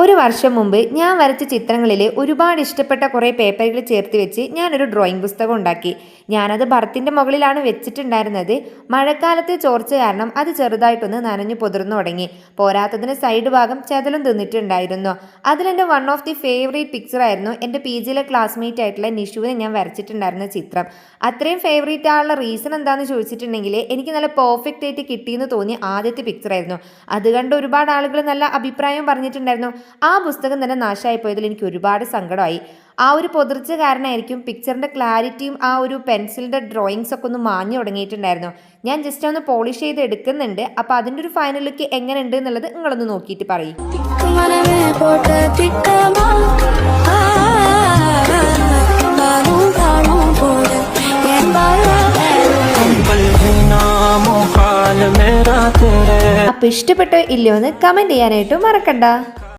ഒരു വർഷം മുമ്പ് ഞാൻ വരച്ച ചിത്രങ്ങളിൽ ഒരുപാട് ഇഷ്ടപ്പെട്ട കുറേ പേപ്പറുകൾ ചേർത്ത് വെച്ച് ഞാനൊരു ഡ്രോയിങ് പുസ്തകം ഉണ്ടാക്കി. ഞാനത് ബർത്തിൻ്റെ മുകളിലാണ് വെച്ചിട്ടുണ്ടായിരുന്നത്. മഴക്കാലത്തെ ചോർച്ച കാരണം അത് ചെറുതായിട്ടൊന്ന് നനഞ്ഞു പൊതിർന്നു തുടങ്ങി. പോരാത്തതിന് സൈഡ് ഭാഗം ചെതലും തിന്നിട്ടുണ്ടായിരുന്നു. അതിലെൻ്റെ one of the favourite picture ആയിരുന്നു എൻ്റെ പി ജിയിലെ ക്ലാസ്മേറ്റ് ആയിട്ടുള്ള നിഷുവിനെ ഞാൻ വരച്ചിട്ടുണ്ടായിരുന്ന ചിത്രം. അത്രയും ഫേവറേറ്റ് ആയുള്ള റീസൺ എന്താണെന്ന് ചോദിച്ചിട്ടുണ്ടെങ്കിൽ എനിക്ക് നല്ല പെർഫെക്റ്റ് ആയിട്ട് കിട്ടിയെന്ന് തോന്നിയ ആദ്യത്തെ പിക്ചറായിരുന്നു. അത് കണ്ട് ഒരുപാട് ആളുകൾ നല്ല അഭിപ്രായം പറഞ്ഞിട്ടുണ്ടായിരുന്നു. ആ പുസ്തകം തന്നെ നാശമായി പോയതിൽ എനിക്ക് ഒരുപാട് സങ്കടമായി. ആ ഒരു പൊതിർച്ച കാരണമായിരിക്കും പിക്ചറിൻ്റെ ക്ലാരിറ്റിയും ആ ഒരു പെൻസിലിൻ്റെ ഡ്രോയിങ്സ് ഒക്കെ ഒന്ന് മാഞ്ഞു തുടങ്ങിയിട്ടുണ്ടായിരുന്നു. ഞാൻ ജസ്റ്റ് ഒന്ന് പോളിഷ് ചെയ്ത് എടുക്കുന്നുണ്ട്. അപ്പോൾ അതിൻ്റെ ഒരു ഫൈനൽ ലുക്ക് എങ്ങനെ ഉണ്ട് എന്നുള്ളത് നിങ്ങളൊന്ന് നോക്കിയിട്ട് പറയും. അപ്പോൾ ഇഷ്ടപ്പെട്ടോ ഇല്ലയോ എന്ന് കമൻറ്റ് ചെയ്യാനായിട്ടും മറക്കണ്ട.